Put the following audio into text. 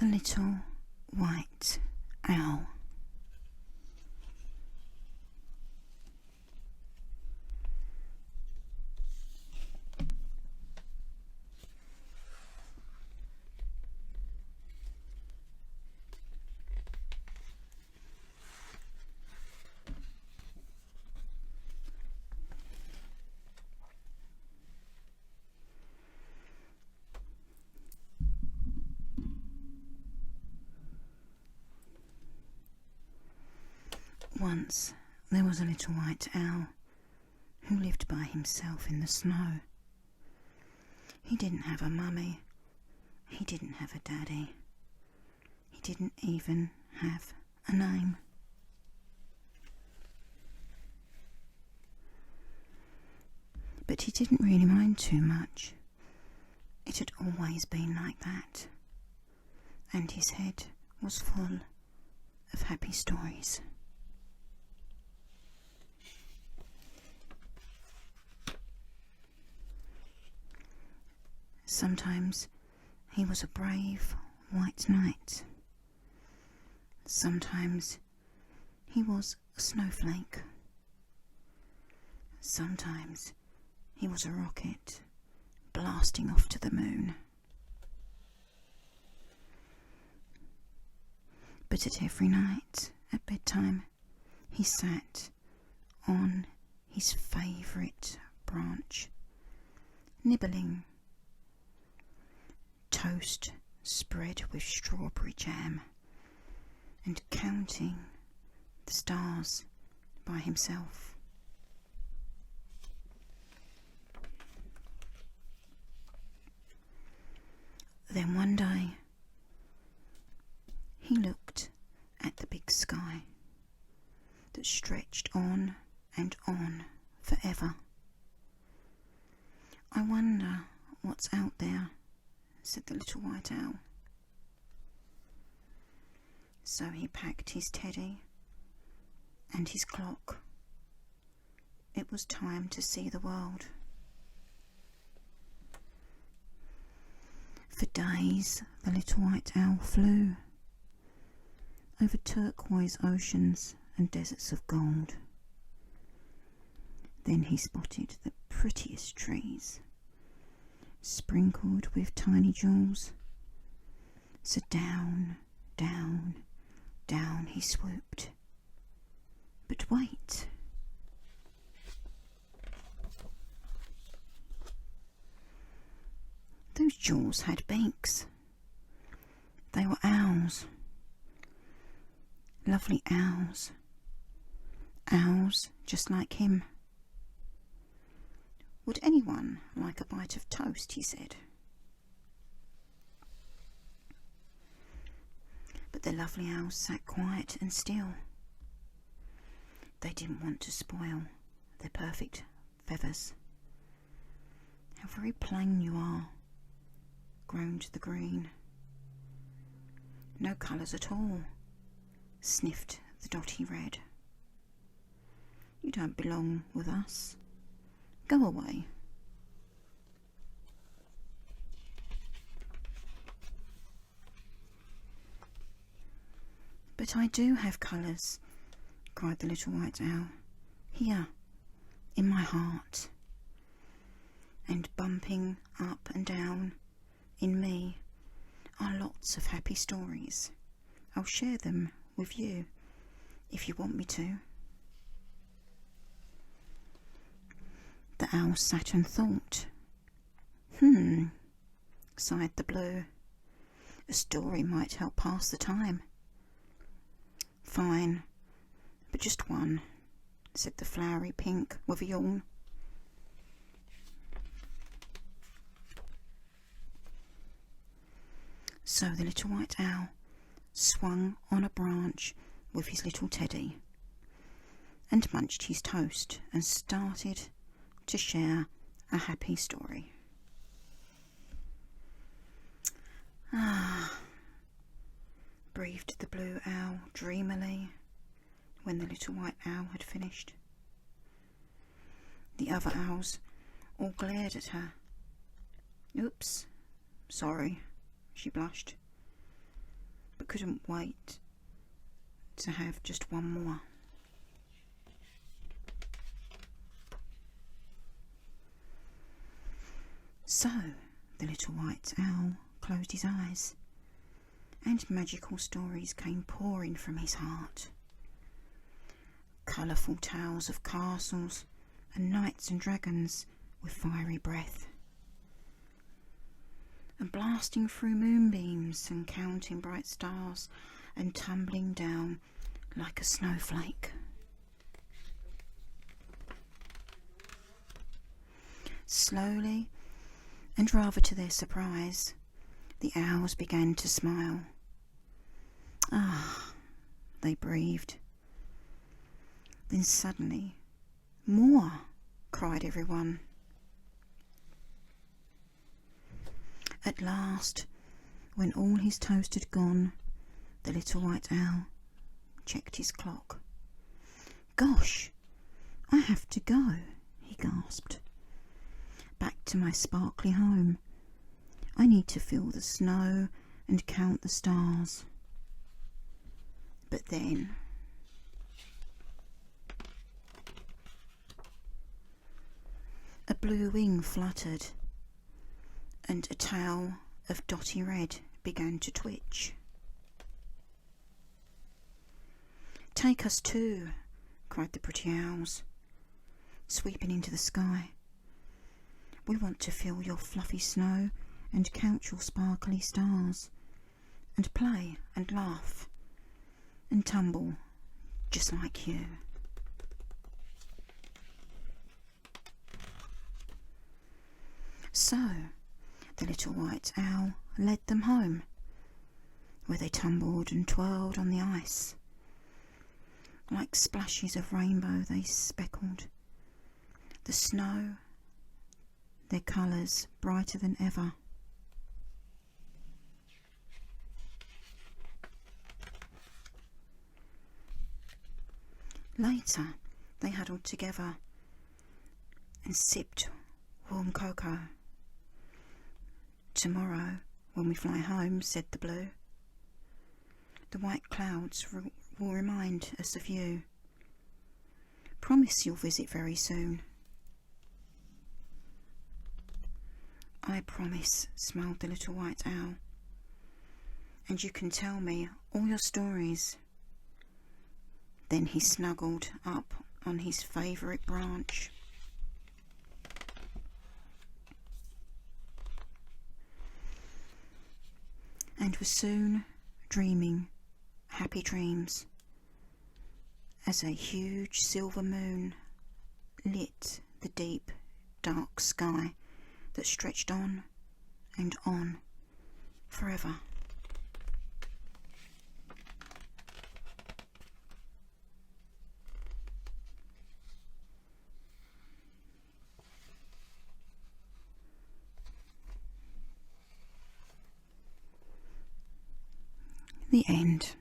The Little White Owl. Once there was a little white owl who lived by himself in the snow. He didn't have a mummy, he didn't have a daddy, he didn't even have a name. But he didn't really mind too much. It had always been like that, and his head was full of happy stories. Sometimes he was a brave white knight. Sometimes he was a snowflake. Sometimes he was a rocket blasting off to the moon. But at every night at bedtime he sat on his favourite branch, nibbling toast spread with strawberry jam and counting the stars by himself. Then one day he looked at the big sky that stretched on and on forever. "I wonder what's out there," said the little white owl. So he packed his teddy and his clock. It was time to see the world. For days the little white owl flew over turquoise oceans and deserts of gold. Then he spotted the prettiest trees, sprinkled with tiny jewels. So down, down, down he swooped. But wait! Those jewels had beaks. They were owls. Lovely owls. Owls just like him. "Would anyone like a bite of toast?" he said. But the lovely owls sat quiet and still. They didn't want to spoil their perfect feathers. "How very plain you are," groaned the green. "No colours at all," sniffed the dotty red. "You don't belong with us. Go away." "But I do have colours," cried the little white owl. "Here, in my heart. And bumping up and down in me are lots of happy stories. I'll share them with you if you want me to." The owl sat and thought. Sighed the blue. "A story might help pass the time." "Fine, but just one," said the flowery pink with a yawn. So the little white owl swung on a branch with his little teddy and munched his toast and started to share a happy story. "Ah," breathed the blue owl dreamily when the little white owl had finished. The other owls all glared at her. "Oops, sorry," she blushed. couldn't wait to have just one more. So the little white owl closed his eyes, and magical stories came pouring from his heart. Colourful tales of castles and knights and dragons with fiery breath, and blasting through moonbeams and counting bright stars and tumbling down like a snowflake. Slowly, and rather to their surprise, the owls began to smile. Ah, they breathed. Then suddenly, more, cried everyone. At last, when all his toast had gone, the little white owl checked his clock. Gosh, I have to go, he gasped. Back to my sparkly home. I need to feel the snow and count the stars. But then, a blue wing fluttered, and a tail of dotty red began to twitch. Take us too, cried the pretty owls, sweeping into the sky. We want to feel your fluffy snow and count your sparkly stars, and play and laugh and tumble just like you. So the little white owl led them home, where they tumbled and twirled on the ice. Like splashes of rainbow they speckled the snow, their colours brighter than ever. Later they huddled together and sipped warm cocoa. Tomorrow, when we fly home, said the blue, the white clouds will remind us of you. Promise you'll visit very soon. I promise, smiled the little white owl, and you can tell me all your stories. Then he snuggled up on his favourite branch. And was soon dreaming happy dreams as a huge silver moon lit the deep, dark sky that stretched on and on forever. The end.